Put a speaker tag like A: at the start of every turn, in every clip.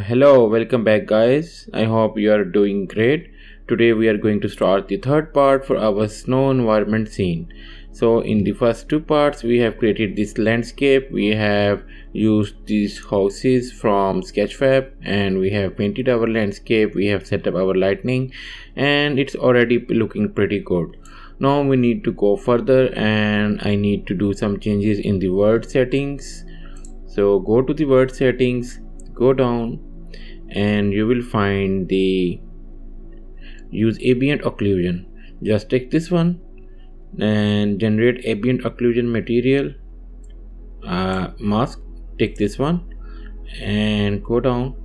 A: Hello, welcome back guys. I hope you are doing great. Today we are going to start the third part for our snow environment scene. So in the first two parts we have created this landscape. We have used these houses from sketchfab and we have painted our landscape. We have set up our lighting and it's already looking pretty good. Now we need to go further and I need to do some changes in the world settings. So go to the world settings, go down and you will find the use ambient occlusion. Just take this one and generate ambient occlusion material mask. Take this one and go down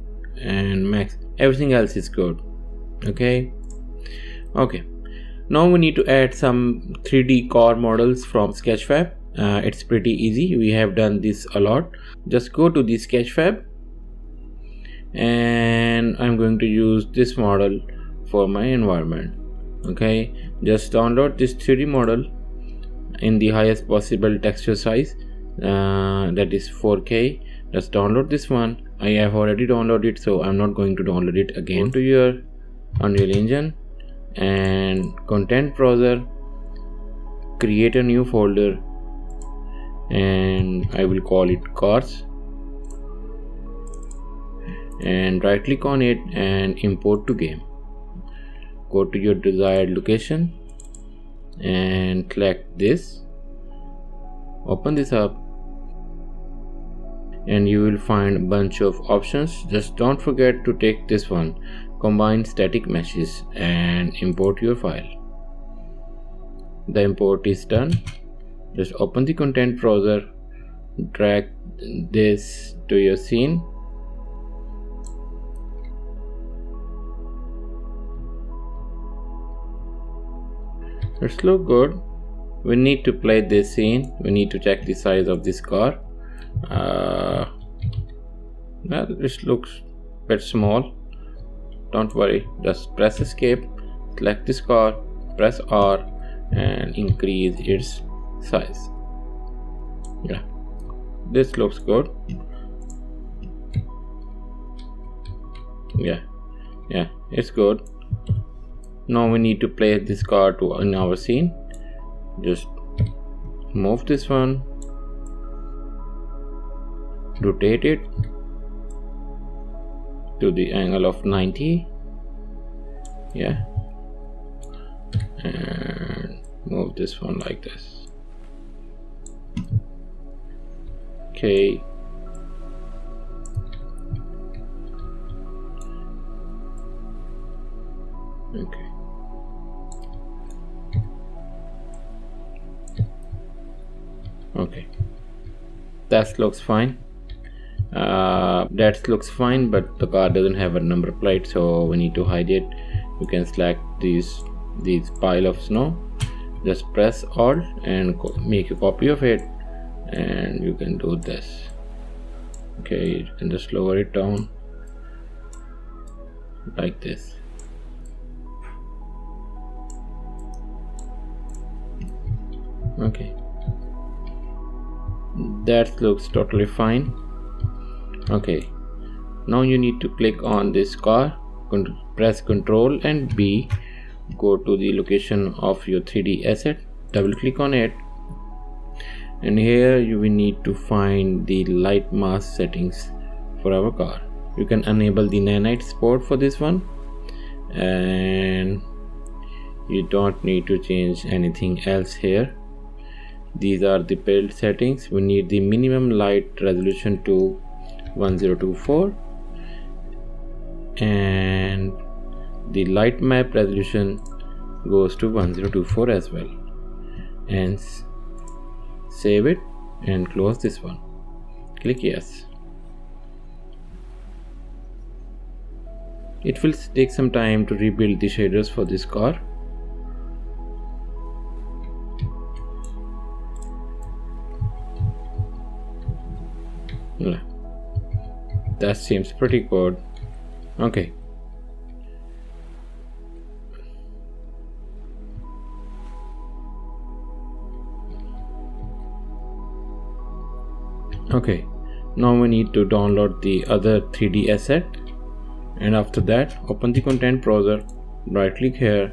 A: and max. Everything else is good. Okay, now we need to add some 3D car models from sketchfab. It's pretty easy, we have done this a lot. Just go to the sketchfab and I'm going to use this model for my environment. Okay, just download this 3D model in the highest possible texture size, that is 4K. Just download this one. I have already downloaded it, so I'm not going to download it again. Go to your Unreal Engine and content browser, create a new folder and I will call it cars, and right click on it and import to game. Go to your desired location and select this, open this up and you will find a bunch of options. Just don't forget to take this one, combine static meshes, and import your file. The import is done. Just open the content browser, drag this to your scene. It's look good. We need to play this scene. We need to check the size of this car. This looks a bit small. Don't worry, just press escape, select this car, press R and increase its size. Yeah, this looks good. Yeah, it's good. Now we need to place this car in our scene. Just move this one, rotate it to the angle of 90. Yeah, and move this one like this. Okay, okay, that looks fine. That looks fine, but the car doesn't have a number plate, so we need to hide it. You can select these pile of snow, just press Alt and make a copy of it, and you can do this. Okay, you can just lower it down like this. Okay, that looks totally fine. Okay, now you need to click on this car, press Ctrl and B, go to the location of your 3D asset, double click on it, and here you will need to find the light mask settings for our car. You can enable the nanite support for this one, and you don't need to change anything else here. These are the build settings. We need the minimum light resolution to 1024 and the light map resolution goes to 1024 as well, and save it and close this one. Click yes. It will take some time to rebuild the shaders for this car. That seems pretty good. Okay, now we need to download the other 3D asset. and after that open the content browser, right click here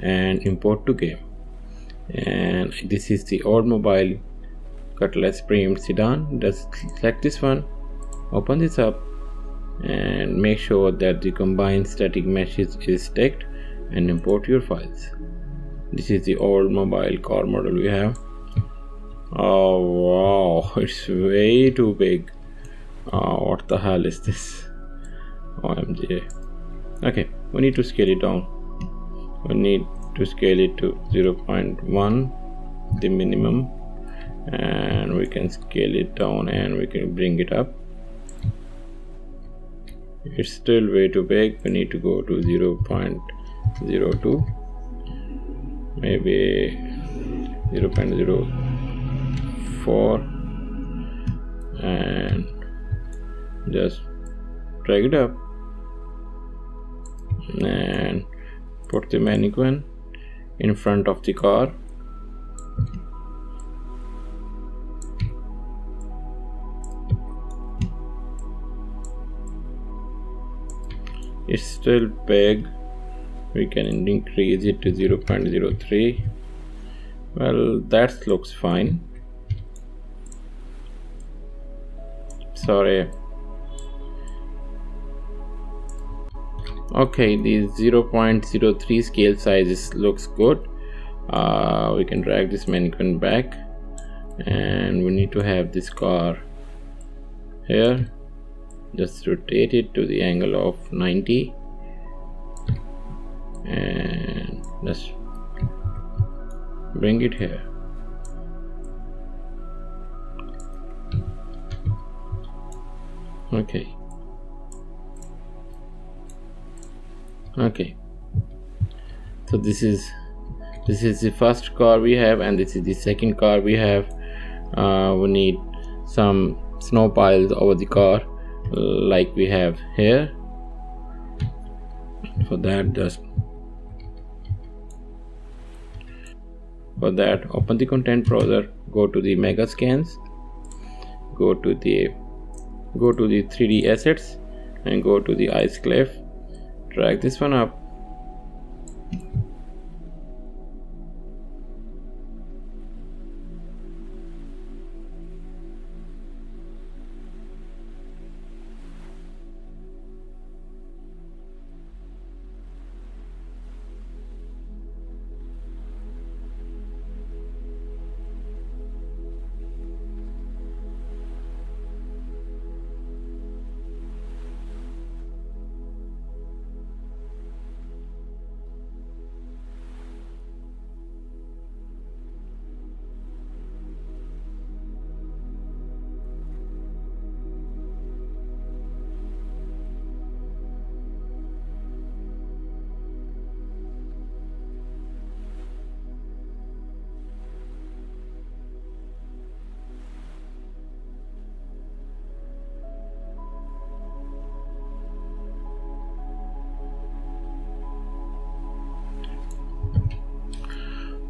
A: and import to game. And this is the Oldsmobile Cutlass Premium Sedan. Just select this one, open this up and make sure that the combined static mesh is ticked and import your files. This is the Oldsmobile car model we have. Oh wow, it's way too big. What the hell is this? OMG. Okay, we need to scale it down. We need to scale it to 0.1, the minimum, and we can scale it down and we can bring it up. It's still way too big. We need to go to 0.02, maybe 0.04, and just drag it up and put the mannequin in front of the car. It's still big. We can increase it to 0.03. Well, that looks fine. Sorry. Okay, the 0.03 scale size looks good. We can drag this mannequin back and we need to have this car here. Just rotate it to the angle of 90 and just bring it here. Okay. So this is the first car we have, and this is the second car we have. We need some snow piles over the car like we have here. For that open the content browser, go to the mega scans, go to the 3D assets and go to the ice cliff. Drag this one up.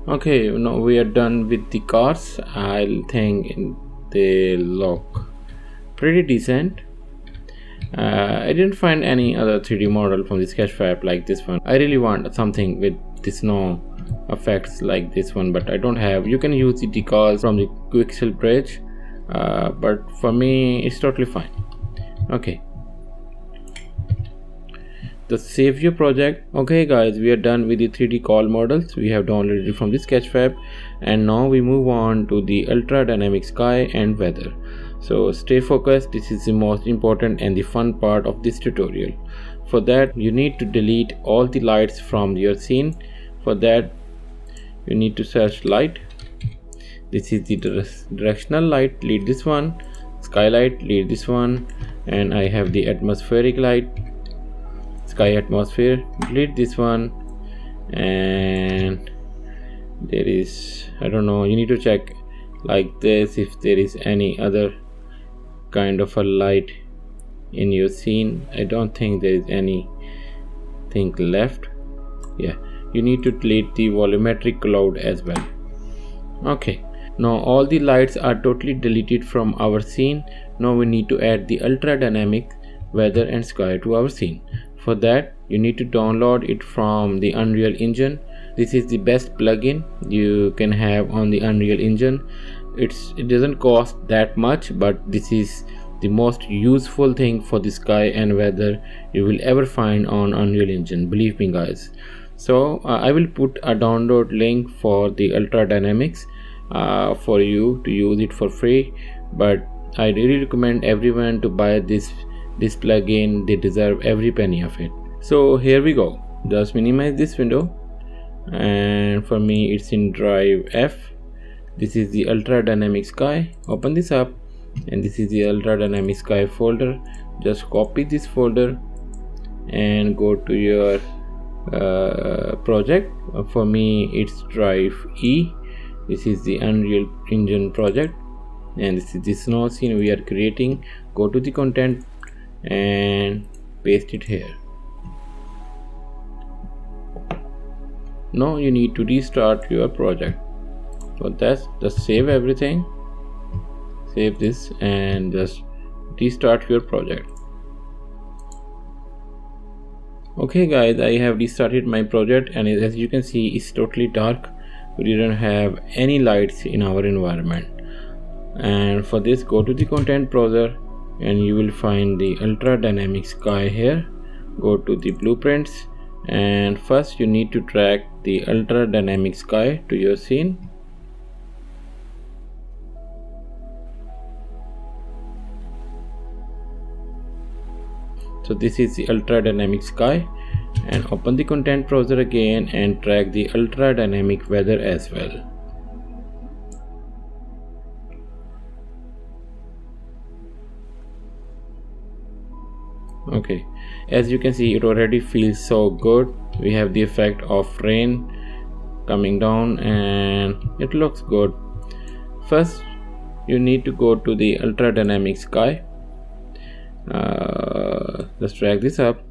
A: Okay, now we are done with the cars. I think they look pretty decent. I didn't find any other 3D model from the sketchfab like this one. I really want something with the snow effects like this one, but I don't have. You can use the decals from the Quicksil bridge, but for me it's totally fine. Okay, the save your project. Okay guys, we are done with the 3D call models. We have downloaded it from the sketchfab, and now we move on to the ultra dynamic sky and weather. So stay focused. This is the most important and the fun part of this tutorial. For that you need to delete all the lights from your scene. For that you need to search light. This is the directional light, delete this one. Skylight, delete this one. And I have the atmospheric light, sky atmosphere, delete this one. And there is, I don't know, you need to check like this if there is any other kind of a light in your scene. I don't think there is anything left. Yeah, you need to delete the volumetric cloud as well. Okay, now all the lights are totally deleted from our scene. Now we need to add the ultra dynamic weather and sky to our scene. For that you need to download it from the Unreal Engine. This is the best plugin you can have on the Unreal Engine. It doesn't cost that much, but this is the most useful thing for the sky and weather you will ever find on Unreal Engine, believe me guys. So I will put a download link for the Ultra Dynamics for you to use it for free, but I really recommend everyone to buy this plugin. They deserve every penny of it. So here we go. Just minimize this window, and for me it's in drive F. This is the Ultra Dynamic Sky. Open this up, and this is the Ultra Dynamic Sky folder. Just copy this folder and go to your project. For me it's drive E. This is the Unreal Engine project, and this is the snow scene we are creating. Go to the content and paste it here. Now you need to restart your project. For that, just save everything, save this, and just restart your project. Okay guys, I have restarted my project, and as you can see it's totally dark. We didn't have any lights in our environment. And for this, go to the content browser and you will find the Ultra Dynamic Sky here. Go to the blueprints, and first you need to drag the Ultra Dynamic Sky to your scene. So this is the Ultra Dynamic Sky, and open the content browser again and drag the Ultra Dynamic Weather as well. Okay, as you can see it already feels so good. We have the effect of rain coming down and it looks good. First you need to go to the Ultra Dynamic Sky. Just drag this up,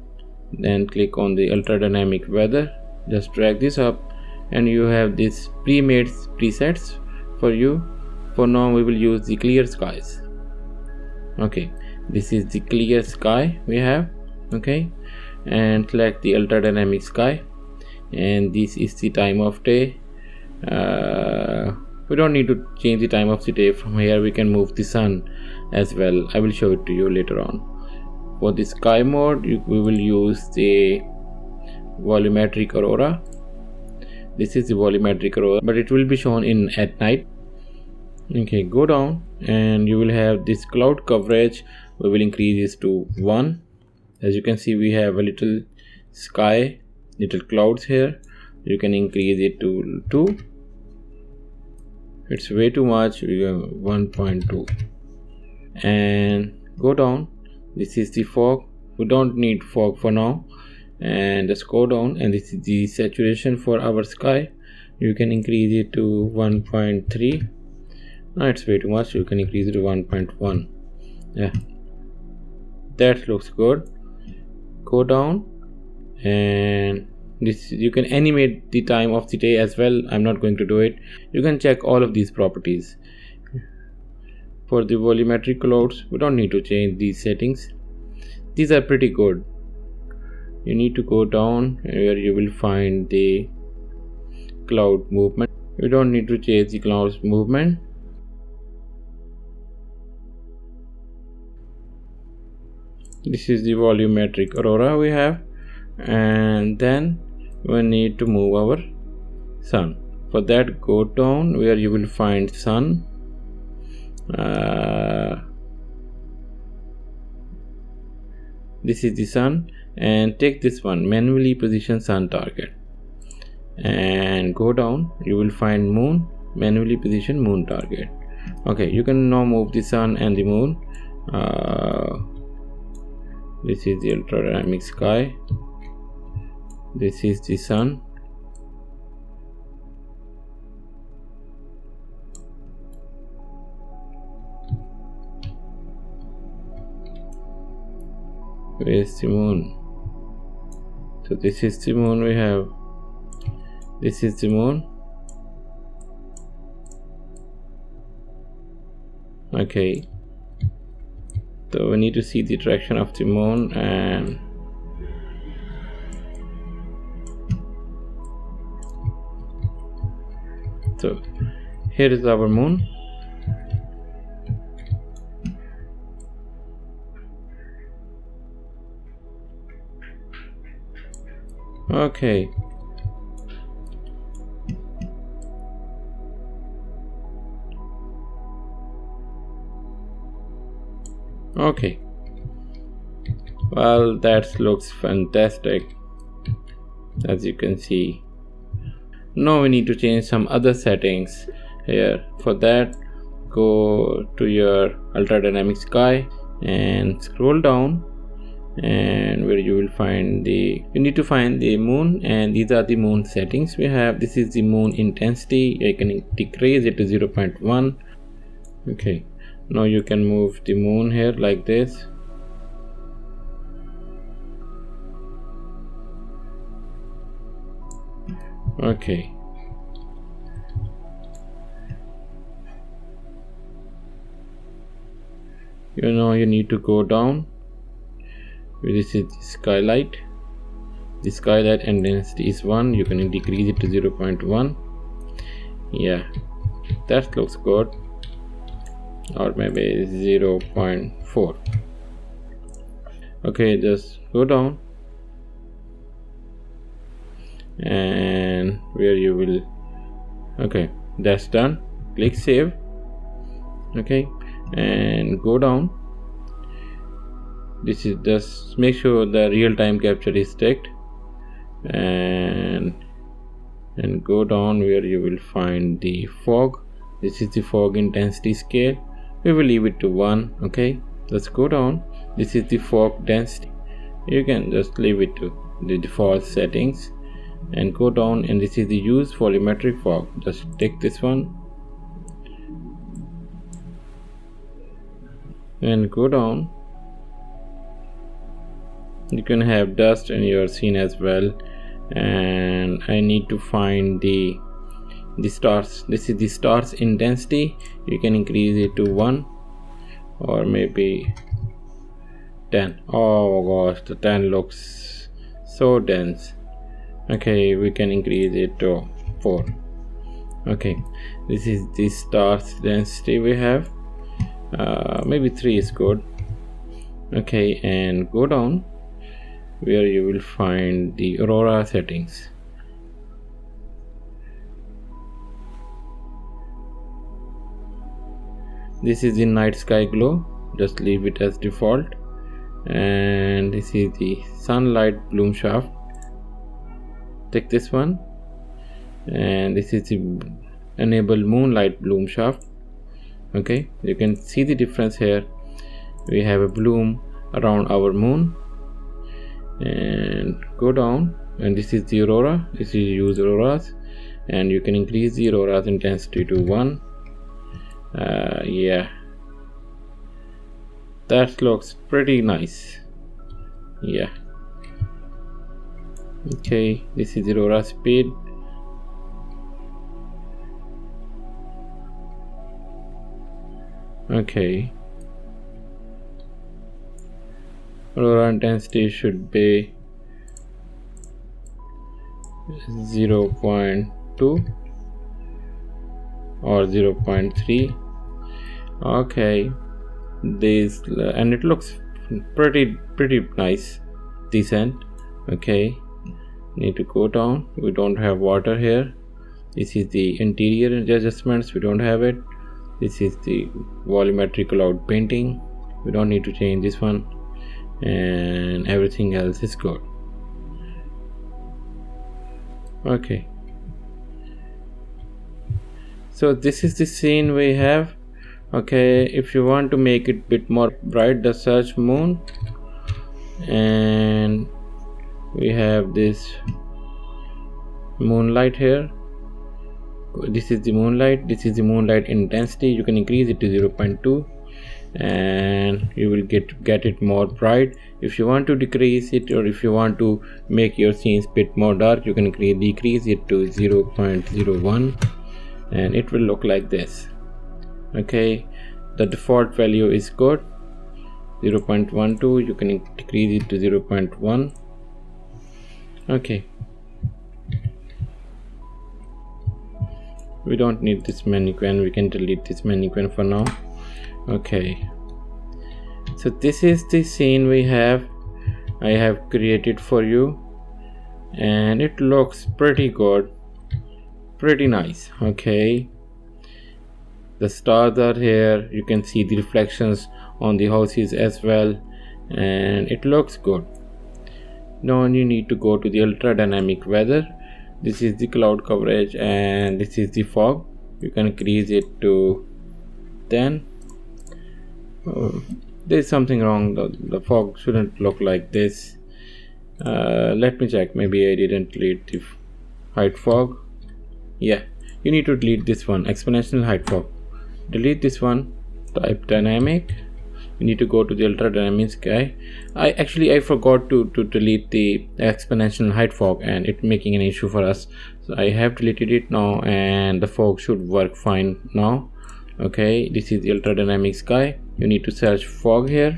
A: then click on the Ultra Dynamic Weather. Just drag this up, and you have this pre-made presets for you. For now we will use the clear skies. Okay, this is the clear sky we have. Okay, and select the Ultra Dynamic Sky, and this is the time of day. We don't need to change the time of the day. From here we can move the sun as well. I will show it to you later on. For the sky mode we will use the volumetric aurora. This is the volumetric aurora, but it will be shown in at night. Okay, go down and you will have this cloud coverage. We will increase this to 1. As you can see we have a little sky, little clouds here. You can increase it to 2. It's way too much. We have 1.2. and go down. This is the fog. We don't need fog for now, and just go down, and this is the saturation for our sky. You can increase it to 1.3. No, it's way too much. You can increase it to 1.1. Yeah, that looks good. Go down, and this you can animate the time of the day as well. I'm not going to do it. You can check all of these properties. For the volumetric clouds we don't need to change these settings. These are pretty good. You need to go down where you will find the cloud movement. You don't need to change the clouds movement. This is the volumetric aurora we have, and then we need to move our sun. For that, go down where you will find sun. This is the sun, and take this one, manually position sun target, and go down. You will find moon, manually position moon target. Okay, you can now move the sun and the moon. This is the ultra dynamic sky. This is the sun. Where is the moon? So this is the moon we have. This is the moon. Okay, so we need to see the direction of the moon, and So here is our moon. Okay. Okay. Well, that looks fantastic, as you can see. Now we need to change some other settings here. For that, go to your ultra dynamic sky and scroll down, and where you will find you need to find the moon, and these are the moon settings we have. This is the moon intensity. You can decrease it to 0.1. Okay, now you can move the moon here like this. Okay, you need to go down. This is the skylight. The skylight intensity is 1. You can decrease it to 0.1. Yeah, that looks good. Or maybe 0.4. Okay, just go down, and where you will, okay, that's done. Click save. Okay, and go down. This is just make sure the real-time capture is ticked, and go down where you will find the fog. This is the fog intensity scale. We will leave it to 1. Okay, let's go down. This is the fog density. You can just leave it to the default settings and go down, and this is the use volumetric fog. Just take this one and go down. You can have dust in your scene as well, and I need to find the stars. This is the stars intensity. You can increase it to 1 or maybe 10. Oh gosh, the 10 looks so dense. Okay, we can increase it to 4. Okay, this is the stars density we have. Maybe 3 is good. Okay, and go down where you will find the aurora settings. This is the night sky glow. Just leave it as default. And this is the sunlight bloom shaft. Take this one, and this is the enable moonlight bloom shaft. Okay, you can see the difference here. We have a bloom around our moon, and go down, and this is the aurora. This is use auroras, and you can increase the aurora's intensity to 1. Yeah, that looks pretty nice. Yeah. Okay, this is aurora speed. Okay, aurora intensity should be 0.2 or 0.3. Okay, this and it looks pretty nice, decent. Okay, need to go down. We don't have water here. This is the interior adjustments. We don't have it. This is the volumetric cloud painting. We don't need to change this one, and everything else is good. Okay, so this is the scene we have. Okay, if you want to make it bit more bright, the search moon, and we have this moonlight here. This is the moonlight. This is the moonlight intensity. You can increase it to 0.2, and you will get it more bright. If you want to decrease it, or if you want to make your scenes bit more dark, you can decrease it to 0.01, and it will look like this. Okay, the default value is good, 0.12. You can decrease it to 0.1. Okay, We don't need this mannequin, we can delete this mannequin for now. Okay, so this is the scene I have created for you, and it looks pretty good, pretty nice. Okay, the stars are here, you can see the reflections on the houses as well, and it looks good. Now you need to go to the ultra dynamic weather. This is the cloud coverage and this is the fog. You can increase it to 10. There's something wrong, the fog shouldn't look like this. Let me check, maybe I didn't delete the height fog. Yeah, you need to delete this one, exponential height fog. Delete this one, type dynamic. You need to go to the ultra dynamic sky. I forgot to delete the exponential height fog, and it making an issue for us, so I have deleted it now, and the fog should work fine now. Okay, this is the ultra dynamic sky. You need to search fog here.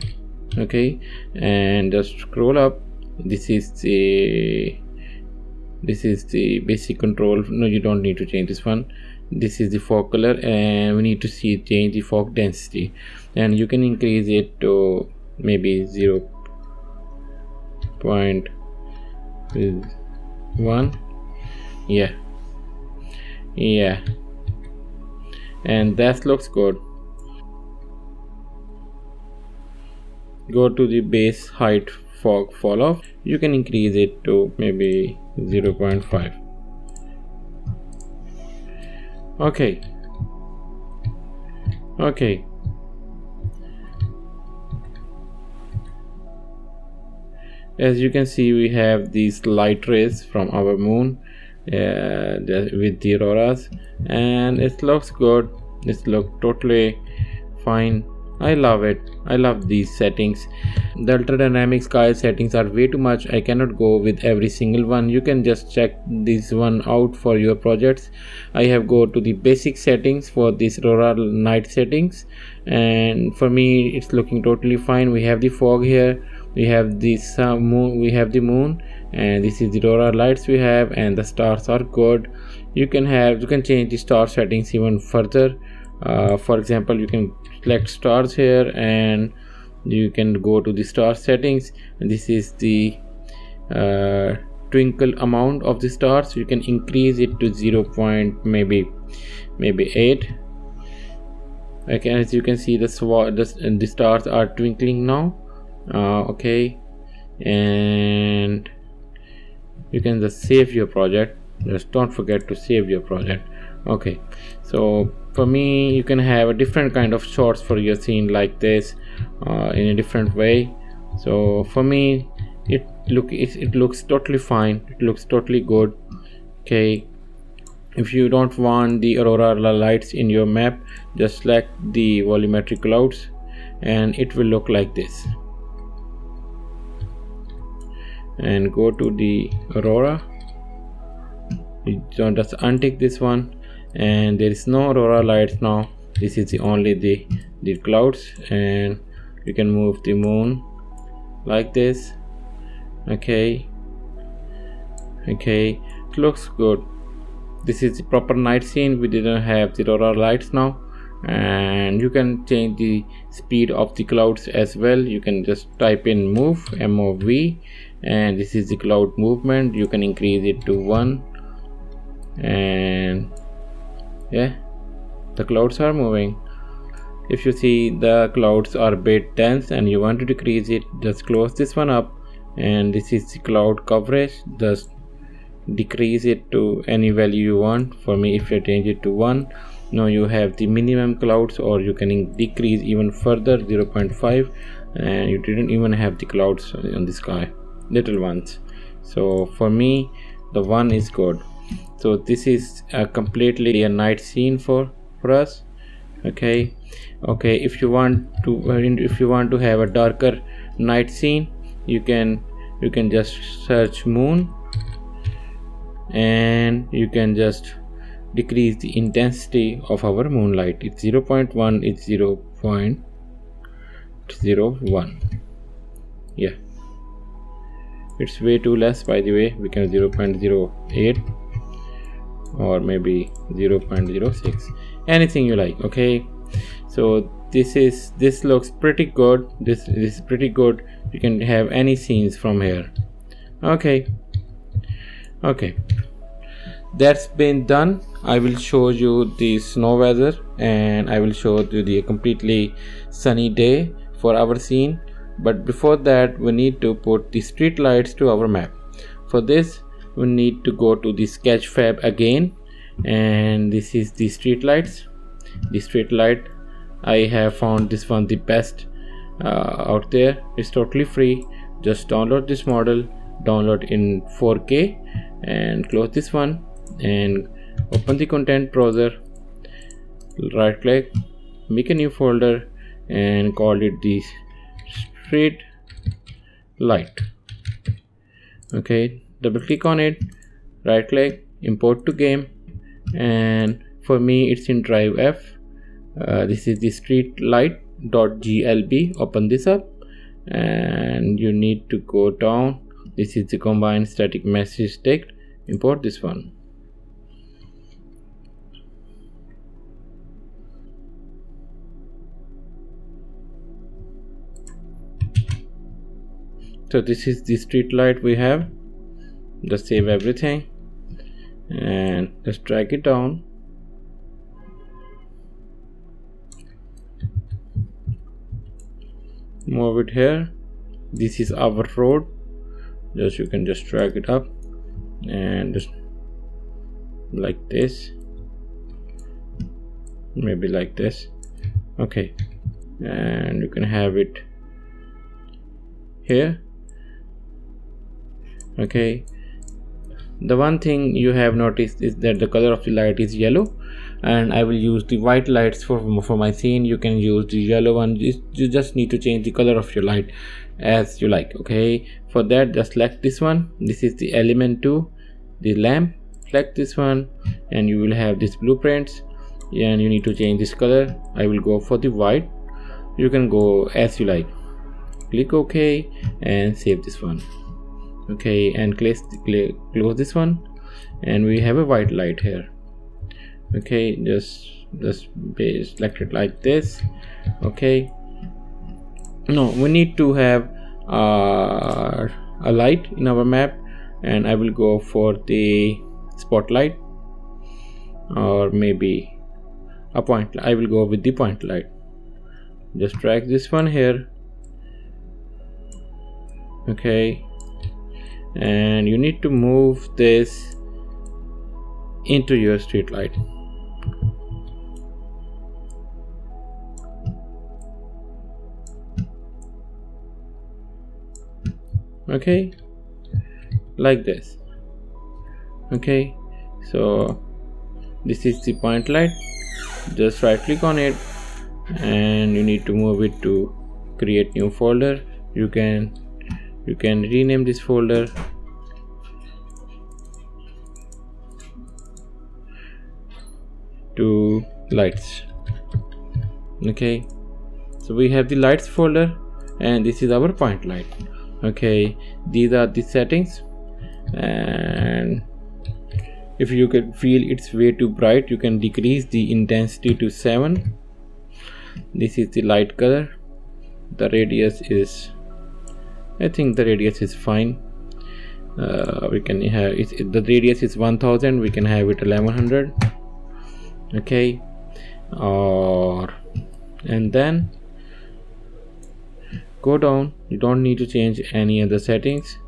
A: Okay, and just scroll up. This is the basic control. No, you don't need to change this one. This is the fog color, and we need to change the fog density, and you can increase it to maybe 0.1. yeah, and that looks good. Go to the base height fog fall off. You can increase it to maybe 0.5. Okay, as you can see, we have these light rays from our moon with the auroras, and it looks good. This looks totally fine. I love it. I love these settings. The ultra dynamic sky settings are way too much. I cannot go with every single one. You can just check this one out for your projects. I have go to the basic settings for this aurora night settings, and for me it's looking totally fine. We have the fog here, we have this moon, we have the moon, and this is the aurora lights we have, and the stars are good. You can change the star settings even further. For example, you can select stars here, and you can go to the star settings, and this is the twinkle amount of the stars. You can increase it to 0. maybe 8. Okay, as you can see, the stars are twinkling now. Okay, and you can just save your project. Just don't forget to save your project. Okay, so for me, you can have a different kind of shots for your scene like this in a different way. So for me, it looks totally fine. It looks totally good. Okay, if you don't want the aurora lights in your map, just select the volumetric clouds, and it will look like this. And go to the aurora. You don't just untick this one, and there is no aurora lights now. This is only the clouds, and you can move the moon like this. Okay, it looks good. This is the proper night scene. We didn't have the aurora lights now, and you can change the speed of the clouds as well. You can just type in move, MOV, and this is the cloud movement. You can increase it to 1, and yeah, the clouds are moving. If you see the clouds are a bit dense and you want to decrease it, just close this one up, and this is the cloud coverage. Just decrease it to any value you want. For me, if you change it to 1, now you have the minimum clouds, or you can decrease even further, 0.5, and you didn't even have the clouds on the sky, little ones. So for me, the 1 is good. So this is completely a night scene for us. Okay, if you want to have a darker night scene, you can just search moon, and you can just decrease the intensity of our moonlight. It's 0.1, it's 0.01. yeah, it's way too less, by the way. We can 0.08. or maybe 0.06, anything you like. Okay, so this looks pretty good. This is pretty good. You can have any scenes from here. Okay, that's been done. I will show you the snow weather, and I will show you the completely sunny day for our scene. But before that, we need to put the street lights to our map. For this, we need to go to the sketchfab again, and this is the street lights. The street light, I have found this one the best out there. It's totally free. Just download this model, download in 4K, and close this one and open the content browser. Right click, make a new folder and call it the street light. Okay, double click on it, right click, import to game, and for me it's in drive F. This is the streetlight.glb. open this up, and you need to go down. This is the combined static message text. Import this one. So this is the street light we have. Just save everything and just drag it down. Move it here. This is our road. You can just drag it up and just like this, maybe like this. Okay, and you can have it here. Okay, the one thing you have noticed is that the color of the light is yellow, and I will use the white lights for my scene. You can use the yellow one. You just need to change the color of your light as you like. Okay, for that, just select this one. This is the element 2, the lamp. Select this one, and you will have these blueprints, and you need to change this color. I will go for the white. You can go as you like. Click OK and save this one. Okay, and close this one, and we have a white light here. Okay, just select it like this. Okay, no, we need to have a light in our map, and I will go for the spotlight, or maybe a point. I will go with the point light. Just drag this one here. Okay, and you need to move this into your street light. Okay, like this. Okay, so this is the point light. Just right click on it, and you need to move it to create new folder. You can rename this folder to lights. Okay, so we have the lights folder, and this is our point light. Okay, these are the settings, and if you can feel it's way too bright, you can decrease the intensity to 7. This is the light color. The radius is, I think the radius is fine. We can have the radius is 1000. We can have it 1100. Okay, and then go down. You don't need to change any other settings,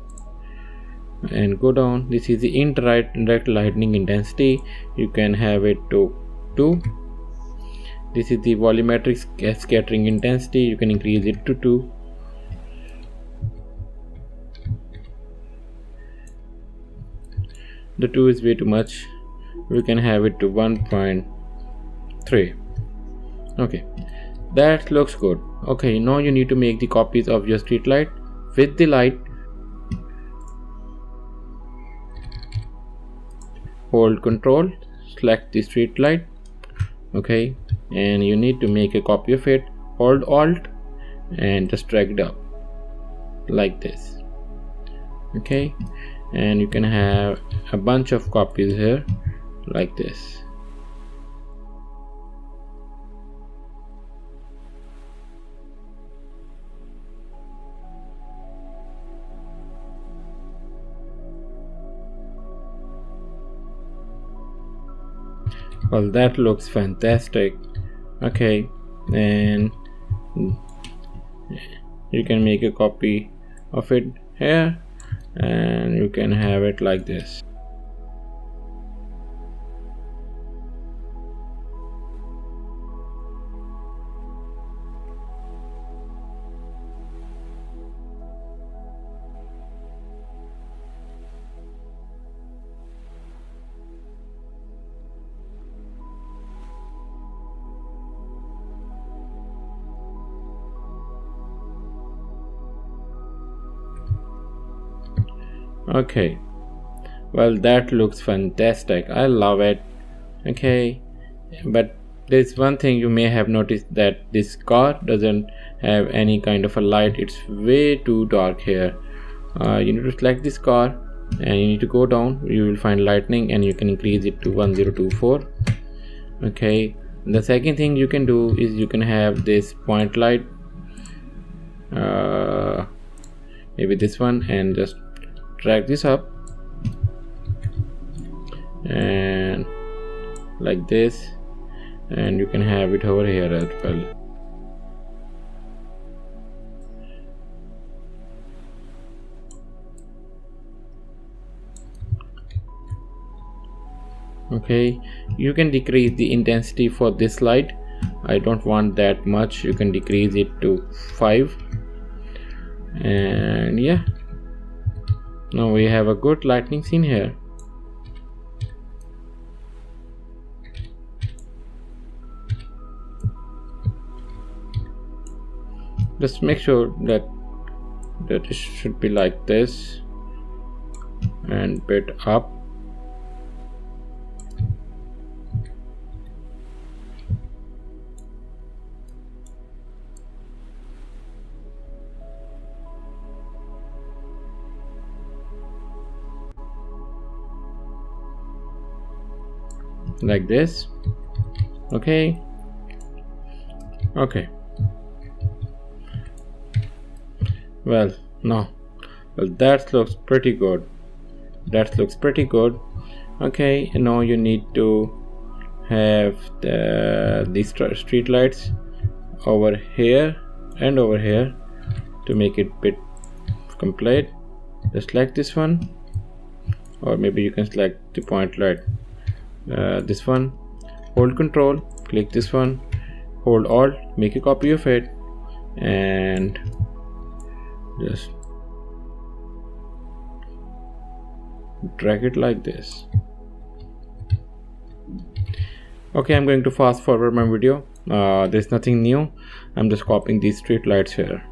A: and go down. This is the indirect lightning intensity. You can have it to 2. This is the volumetric scattering intensity. You can increase it to 2. The 2 is way too much. We can have it to 1.3. Okay, that looks good. Okay, now you need to make the copies of your street light with the light. Hold Control, select the street light. Okay, and you need to make a copy of it. Hold Alt and just drag it up like this. Okay, and you can have a bunch of copies here like this. Well, that looks fantastic. Okay, and you can make a copy of it here, and you can have it like this. Okay, well, that looks fantastic. I love it. Okay, but there's one thing you may have noticed, that this car doesn't have any kind of a light. It's way too dark here. You need to select this car and you need to go down. You will find lightning and you can increase it to 1024. Okay, the second thing you can do is you can have this point light, maybe this one, and just drag this up and like this, and you can have it over here as well. Okay, you can decrease the intensity for this light. I don't want that much. You can decrease it to 5, and yeah, now we have a good lightning scene here. Just make sure that it should be like this and bit up. Like this. Okay, well, no, well, that looks pretty good. Okay, now you need to have these street lights over here and over here to make it bit complete. Just select this one, or maybe you can select the point light, this one. Hold Control, click this one, hold Alt, make a copy of it, and just drag it like this. Okay, I'm going to fast forward my video. There's nothing new. I'm just copying these street lights here.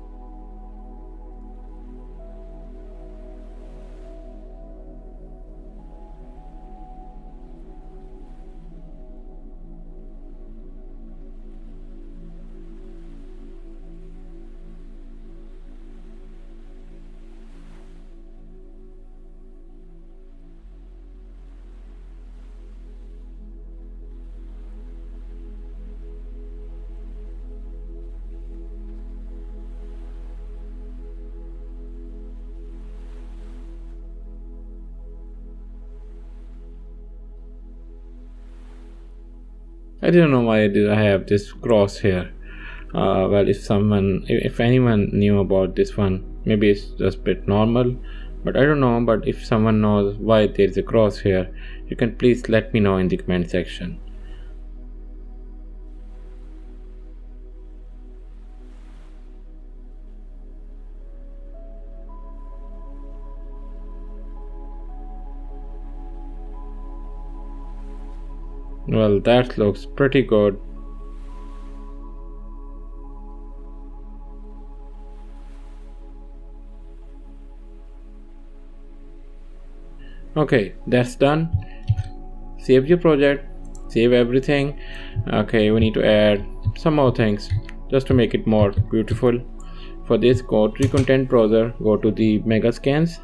A: I don't know why did I have this cross here. Well, if anyone knew about this one, maybe it's just a bit normal, but I don't know. But if someone knows why there's a cross here, you can please let me know in the comment section. Well, that looks pretty good. Okay, that's done. Save your project, save everything. Okay, we need to add some more things just to make it more beautiful. For this, go to the content browser, go to the mega scans,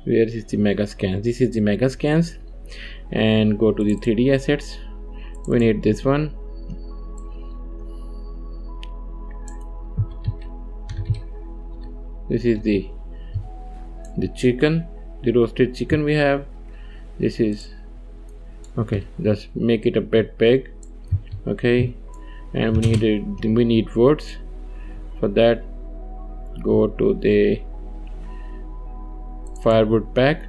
A: Where is the mega scans? This is the mega scans, and go to the 3D assets. We need this one. This is the chicken, the roasted chicken we have. This is okay. Just make it a bit big. Okay, and we need words. For that, go to the firewood pack.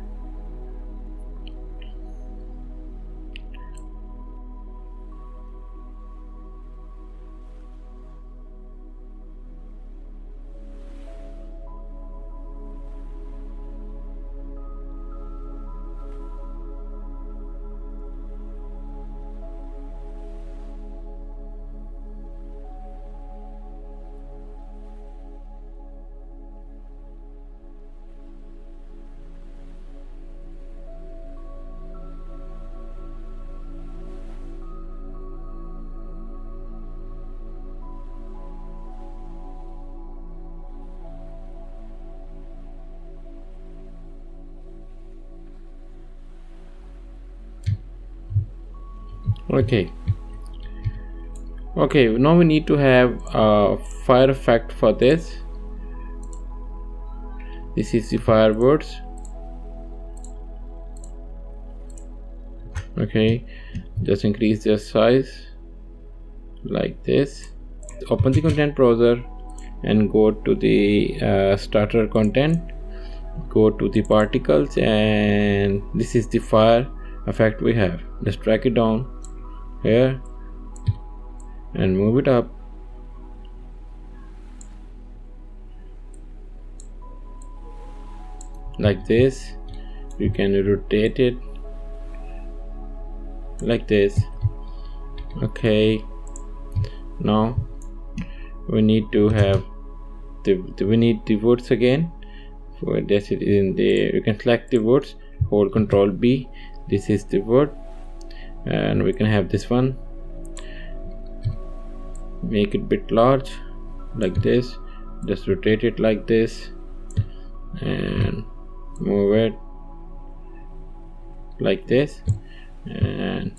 A: Okay, now we need to have a fire effect for this. This is the fireworks. Okay, just increase their size like this. Open the content browser and go to the starter content, go to the particles, and this is the fire effect we have. Just drag it down here and move it up. Like this. You can rotate it like this. Okay, now we need to have we need the words again. For this it is in the, you can select the words, hold Control B. This is the word, and we can have this one. Make it bit large like this. Just rotate it like this and move it like this, and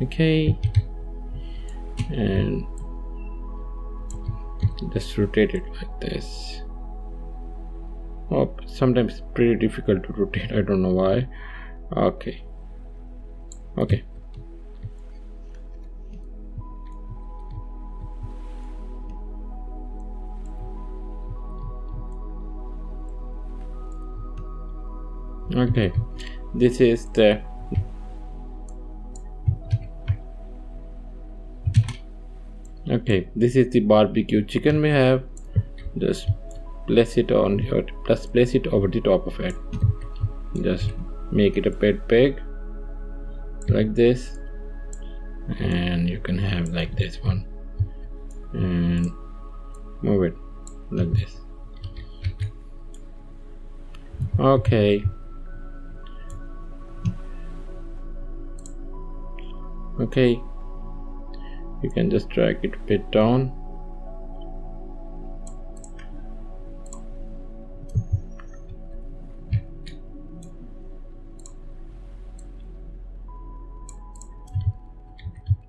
A: okay, and just rotate it like this. Oh, sometimes it's pretty difficult to rotate, I don't know why. Okay. Okay. Okay, this is the this is the barbecue chicken we have. Just place it on your, just place it over the top of it. Just make it a bit big like this, and you can have like this one, and move it like this. Okay. Okay, you can just drag it a bit down.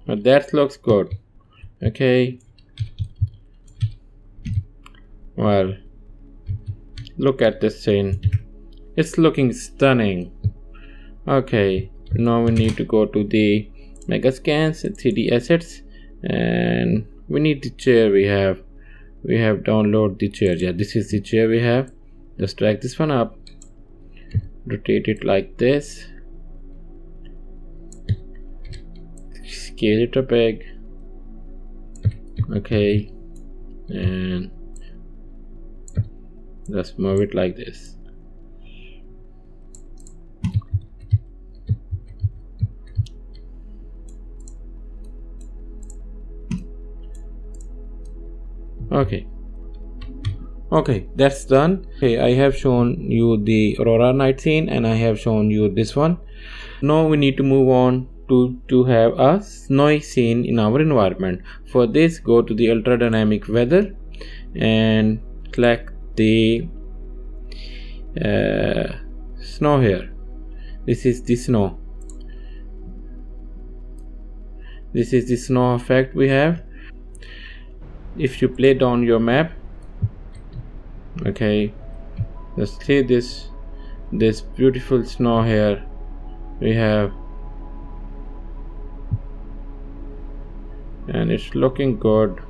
A: But that looks good. Okay, well, look at this scene, it's looking stunning. Okay, now we need to go to the mega scans, 3D assets, and we need the chair we have download the chair. Yeah, this is the chair we have. Just drag this one up, rotate it like this, scale it up big. Okay, and just move it like this. Okay, that's done. Okay, I have shown you the aurora night scene, and I have shown you this one. Now we need to move on to have a snowy scene in our environment. For this, go to the ultra dynamic weather and select the snow here. This is the snow. This is the snow effect we have. If you play down your map, okay, just see this beautiful snow here we have, and it's looking good.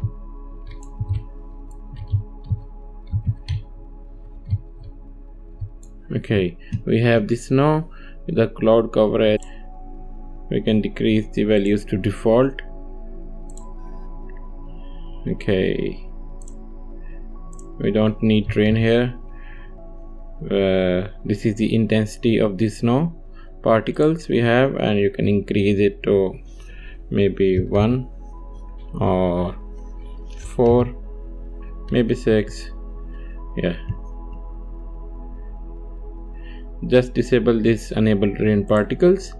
A: Okay, we have the snow with the cloud coverage. We can decrease the values to default. Okay, we don't need rain here. This is the intensity of the snow particles we have, and you can increase it to maybe 1 or 4, maybe 6. Yeah, just disable this enable rain particles.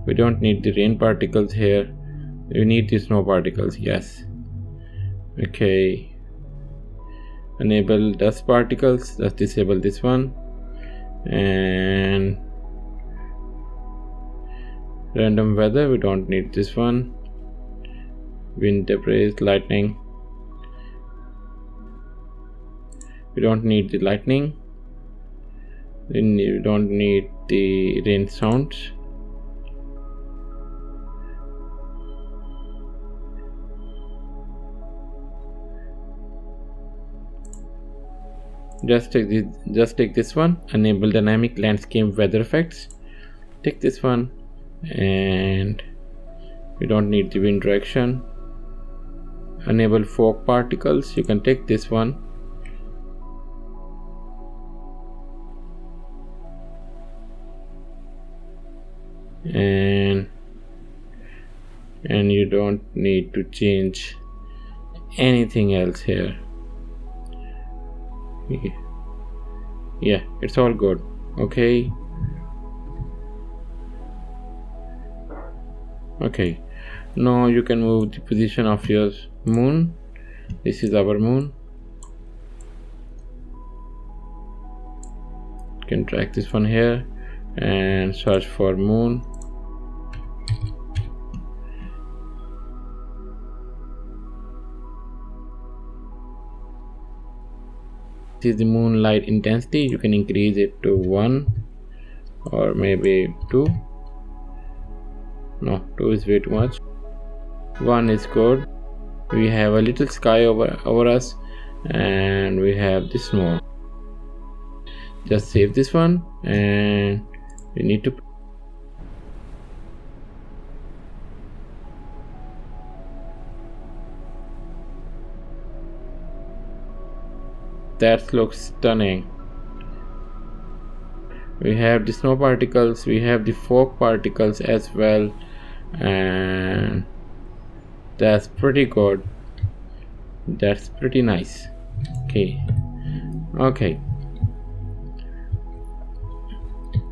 A: We don't need the rain particles here. We need the snow particles. Yes. Okay, enable dust particles. Let's disable this one, and random weather, we don't need this one. Wind, debris, lightning, we don't need the lightning. We don't need the rain sounds. Just take this one, enable dynamic landscape weather effects. Take this one, and we don't need the wind direction. Enable fog particles, you can take this one. And you don't need to change anything else here. Yeah, it's all good. Okay. Okay, now you can move the position of your moon. This is our moon. You can drag this one here and search for moon. This is the moonlight intensity. You can increase it to 1 or maybe 2. No, 2 is way too much. 1 is good. We have a little sky over us, and we have the snow. Just save this one, and we need to that looks stunning. We have the snow particles, we have the fog particles as well, and that's pretty good. That's pretty nice. Okay.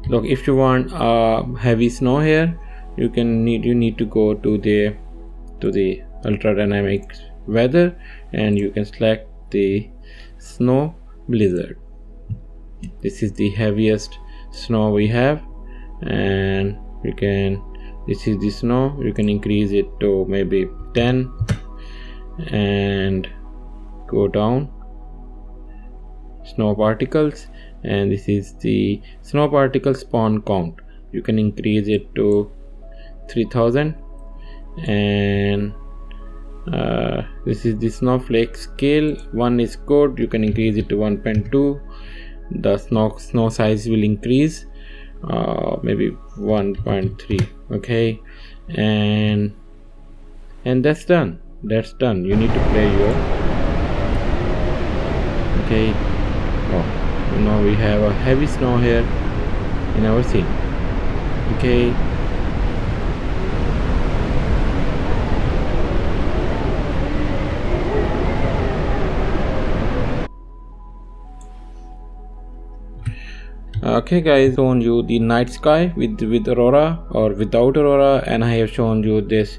A: Look, if you want heavy snow here, you need to go to the ultra dynamic weather, and you can select the snow blizzard. This is the heaviest snow we have, and this is the snow. You can increase it to maybe 10 and go down. Snow particles, and this is the snow particle spawn count. You can increase it to 3000, and this is the snowflake scale. 1 is good. You can increase it to 1.2. The snow size will increase, maybe 1.3. okay, and that's done. You need to play your okay. Now we have a heavy snow here in our scene. Okay, Okay guys, shown you the night sky with aurora or without aurora, and I have shown you this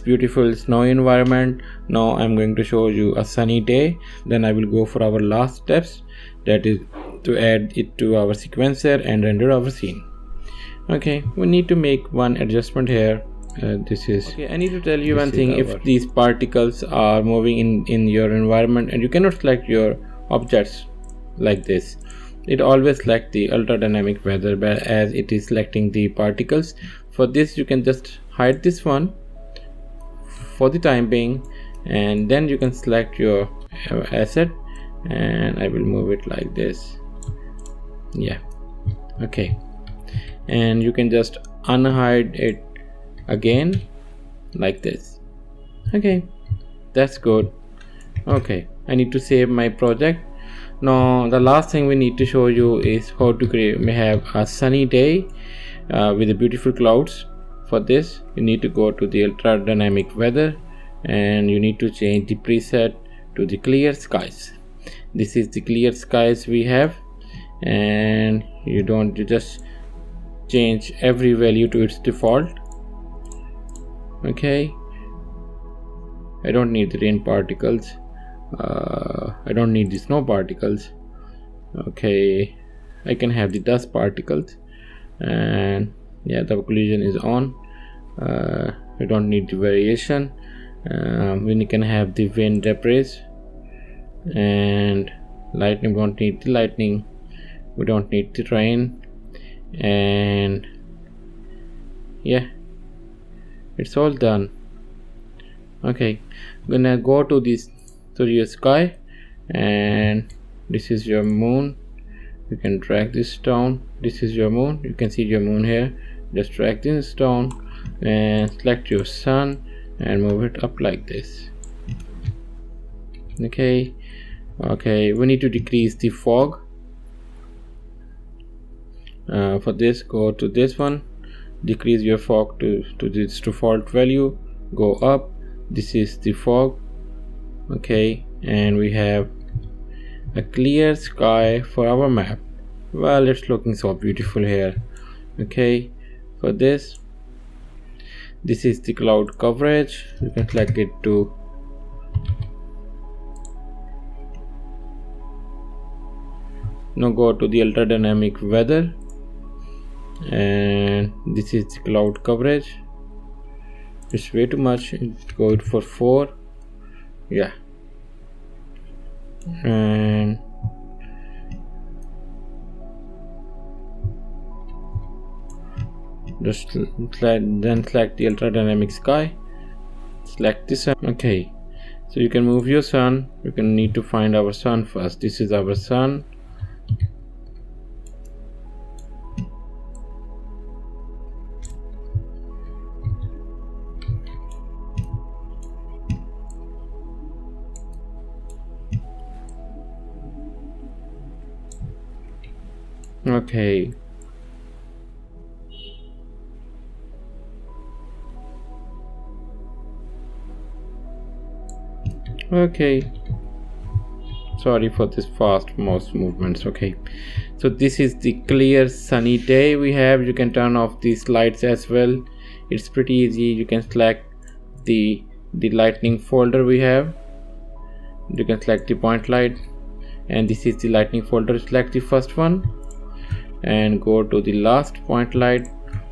A: beautiful snowy environment. Now I'm going to show you a sunny day. Then I will go for our last steps, that is to add it to our sequencer and render our scene. Okay, we need to make one adjustment here. This is okay. I need to tell you one thing. If these particles are moving in your environment and you cannot select your objects like this, it always select the ultra dynamic weather, but as it is selecting the particles. For this you can just hide this one for the time being, and then you can select your asset, and I will move it like this. Yeah, okay, and you can just unhide it again like this. Okay, that's good. Okay, I need to save my project. Now the last thing we need to show you is how to have a sunny day with the beautiful clouds. For this you need to go to the ultra dynamic weather, and you need to change the preset to the clear skies. This is the clear skies we have, and you just change every value to its default. Okay, I don't need the rain particles. I don't need the snow particles. Okay, I can have the dust particles, and yeah, the collision is on. We don't need the variation. We can have the wind debris and lightning. We don't need the lightning. We don't need the rain, and yeah, it's all done. Okay, I'm gonna go to your sky, and this is your moon. You can drag this down. This is your moon. You can see your moon here. Just drag this down and select your sun and move it up like this. Okay, we need to decrease the fog. For this, go to this one, decrease your fog to this default value, go up. This is the fog. Okay, and we have a clear sky for our map. Well, it's looking so beautiful here. Okay, for this is the cloud coverage. You can select it to now go to the ultra dynamic weather, and this is the cloud coverage. It's way too much. Go for 4. Yeah, and just then select the ultra dynamic sky, select the sun. Okay, so you can move your sun. You can need to find our sun first. This is our sun. Okay, sorry for this fast mouse movements. Okay, so this is the clear sunny day we have. You can turn off these lights as well. It's pretty easy. You can select the lightning folder we have. You can select the point light, and this is the lightning folder. Select the first one and go to the last point light,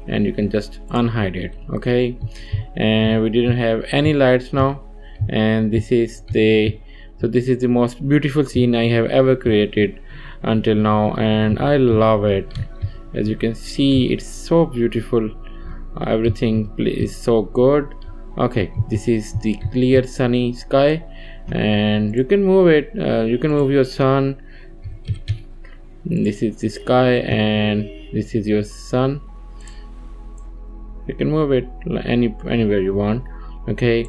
A: and you can just unhide it. Okay, and we didn't have any lights now, and this is the most beautiful scene I have ever created until now, and I love it. As you can see, it's so beautiful. Everything is so good. Okay, this is the clear sunny sky, and you can move it. You can move your sun. This is the sky, and this is your sun. You can move it anywhere you want. Okay,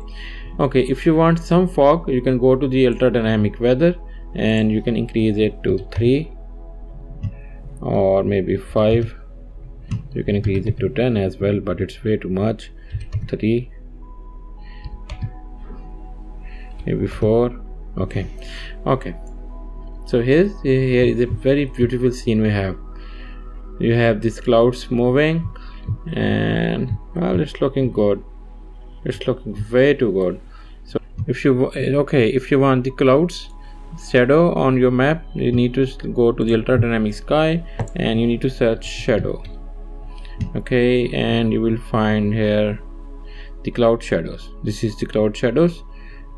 A: if you want some fog, you can go to the ultra dynamic weather, and you can increase it to 3 or maybe 5. You can increase it to 10 as well, but it's way too much. 3, maybe 4. Okay, so here is a very beautiful scene we have. you have these clouds moving, and well, it's looking good. It's looking way too good. So if you want the clouds shadow on your map, you need to go to the ultra dynamic sky and you need to search shadow. Okay, and you will find here the cloud shadows. This is the cloud shadows,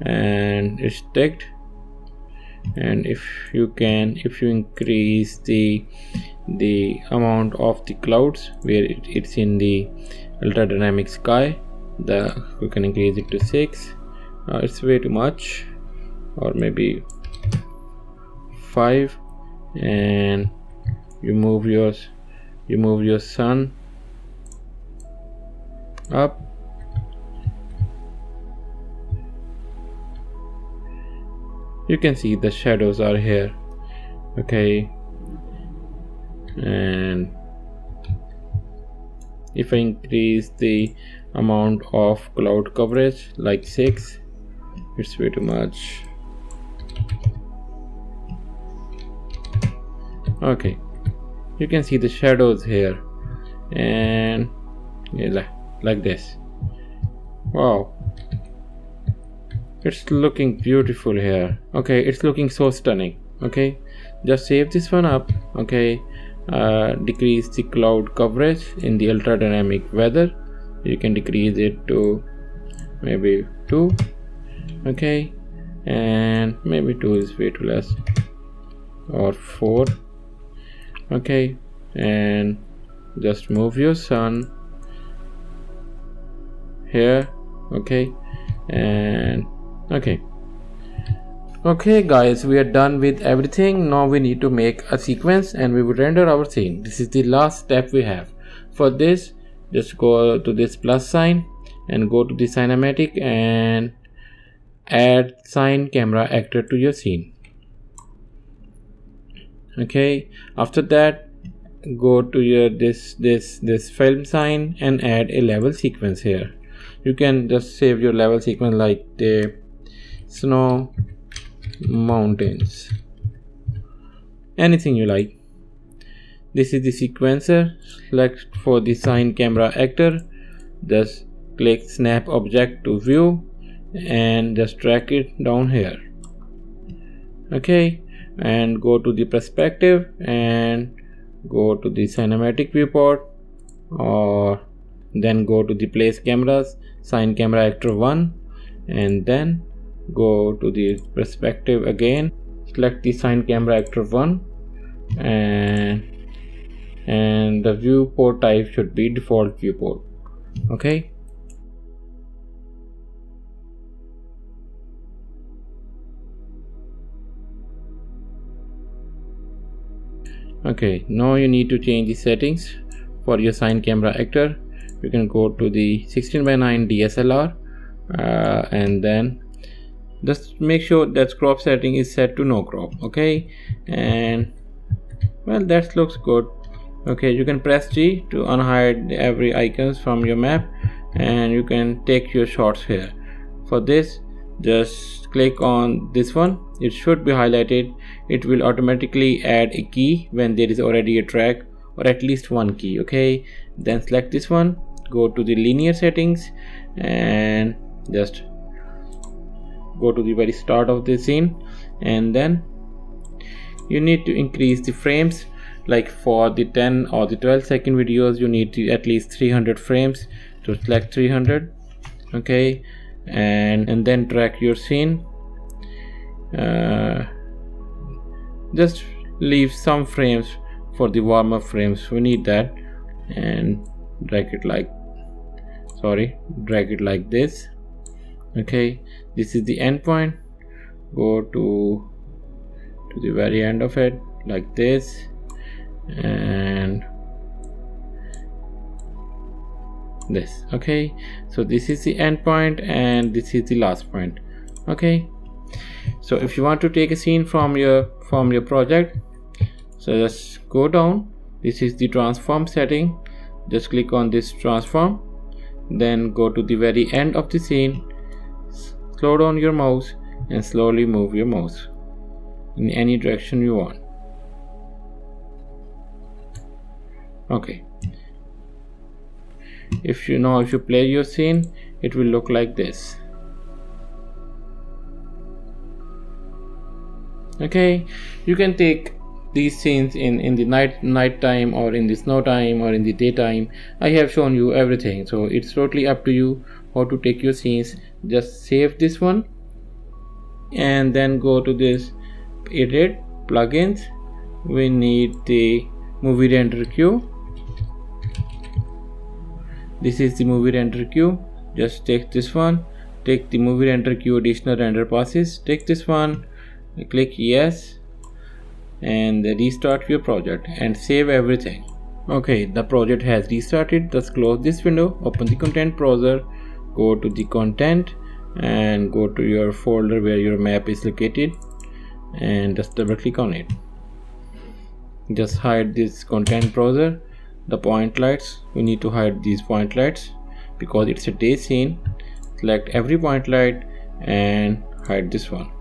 A: and it's ticked. And if you increase the amount of the clouds where it's in the ultra dynamic sky, you can increase it to 6. It's way too much, or maybe 5, and you move your sun up. You can see the shadows are here. Okay, and if I increase the amount of cloud coverage like 6, it's way too much. Okay, you can see the shadows here, and yeah, like this. Wow, it's looking beautiful here. Okay, it's looking so stunning. Okay, just save this one up. Okay, decrease the cloud coverage in the ultra dynamic weather. You can decrease it to maybe 2. Okay, and maybe 2 is way too less, or 4. Okay, and just move your sun here. Okay, and okay guys, we are done with everything. Now we need to make a sequence and we will render our scene. This is the last step we have. For this, just go to this plus sign and go to the cinematic and add sign camera actor to your scene. Okay, after that, go to your this film sign and add a level sequence here. You can just save your level sequence like the snow, mountains, anything you like. This is the sequencer. Select for the sign camera actor, just click snap object to view and just drag it down here. Okay, and go to the perspective and go to the cinematic viewport, or then go to the place cameras, sign camera actor 1, and then go to the perspective again, select the sign camera actor 1, and the viewport type should be default viewport. Okay, now you need to change the settings for your sign camera actor. You can go to the 16:9 DSLR and then just make sure that crop setting is set to no crop. Okay, and well, that looks good. Okay, you can press G to unhide every icons from your map and you can take your shots here. For this, just click on this one. It should be highlighted. It will automatically add a key when there is already a track, or at least one key. Okay, then select this one, go to the linear settings and just go to the very start of the scene, and then you need to increase the frames. Like for the 10 or the 12-second videos, you need to at least 300 frames. To select 300. Okay, and then track your scene. Just leave some frames for the warm-up frames. We need that, and drag it like this. Okay, this is the end point. Go to the very end of it like this, and this. Okay, so this is the end point and this is the last point. Okay, so if you want to take a scene from your project, so just go down. This is the transform setting. Just click on this transform, then go to the very end of the scene, slow down your mouse and slowly move your mouse in any direction you want. Okay, if you play your scene, it will look like this. Okay, you can take these scenes in the night time, or in the snow time, or in the daytime. I have shown you everything, so it's totally up to you how to take your scenes. Just save this one and then go to this edit plugins. We need the movie render queue. This is the movie render queue. Just take this one, take the movie render queue additional render passes, take this one, click yes, and restart your project and save everything. Okay, the project has restarted. Just close this window, open the content browser, go to the content and go to your folder where your map is located, and just double click on it. Just hide this content browser, the point lights. We need to hide these point lights because it's a day scene. Select every point light and hide this one.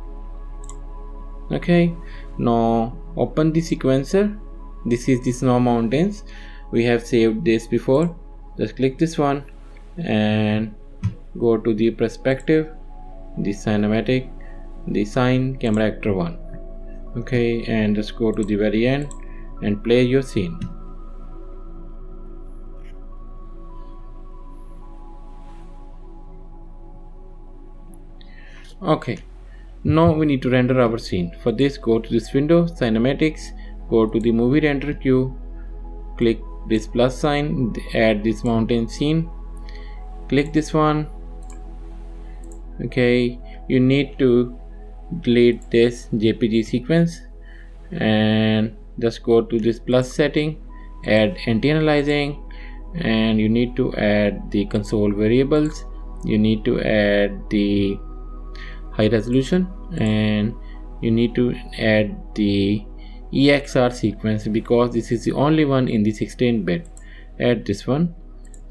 A: Okay, now open the sequencer. This is the snow mountains. We have saved this before. Just click this one and go to the perspective, the cinematic, the sign, camera actor 1. Okay, and just go to the very end and play your scene. Okay, now we need to render our scene. For this, go to this window, cinematics, go to the movie render queue, click this plus sign, add this mountain scene, click this one. Okay, you need to delete this JPG sequence and just go to this plus setting, add anti-aliasing, and you need to add the console variables. You need to add the high resolution, and you need to add the EXR sequence because this is the only one in the 16-bit. Add this one.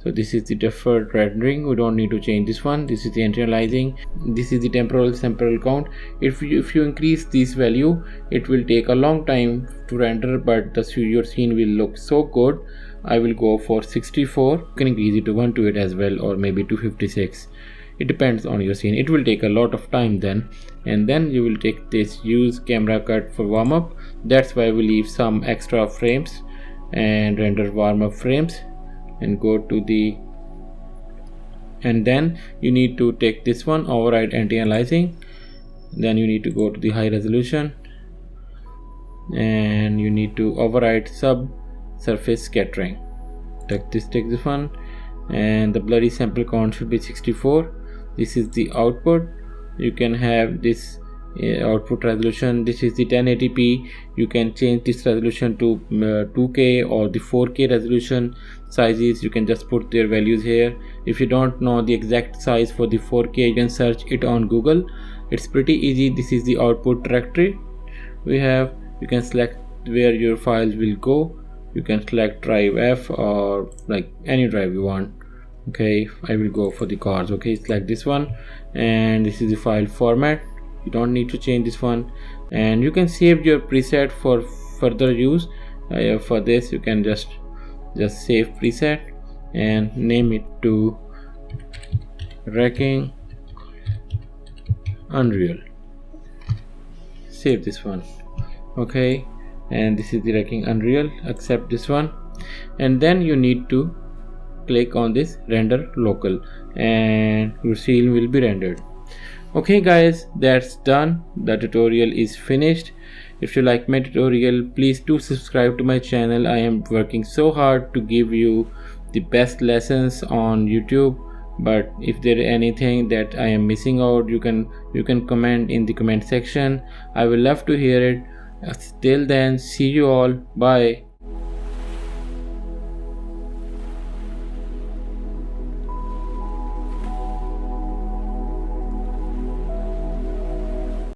A: So this is the deferred rendering. We don't need to change this one. This is the anti-aliasing. This is the temporal sample count. If you increase this value, it will take a long time to render, but your scene will look so good. I will go for 64. You can increase it to 128 as well, or maybe 256. It depends on your scene. It will take a lot of time then, and then you will take this use camera cut for warm up. That's why we leave some extra frames and render warm up frames, and go to the, and then you need to take this one, override anti-aliasing. Then you need to go to the high resolution and you need to override subsurface scattering. Take this one, and the blurry sample count should be 64. This is the output. You can have this output resolution. This is the 1080p. You can change this resolution to 2K or the 4K resolution sizes. You can just put their values here. If you don't know the exact size for the 4K, you can search it on Google. It's pretty easy. This is the output directory we have. You can select where your files will go. You can select drive F or like any drive you want. Okay, I will go for the cars. Okay, select this one, and this is the file format. You don't need to change this one, and you can save your preset for further use. For this, you can just save preset and name it to Wrecking Unreal. Save this one. Okay, and this is the Wrecking Unreal. Accept this one, and then you need to click on this render local, and your scene will be rendered. Okay guys, that's done. The tutorial is finished. If you like my tutorial, please do subscribe to my channel. I am working so hard to give you the best lessons on YouTube, but if there is anything that I am missing out, you can comment in the comment section. I will love to hear it. Till then, see you all. Bye.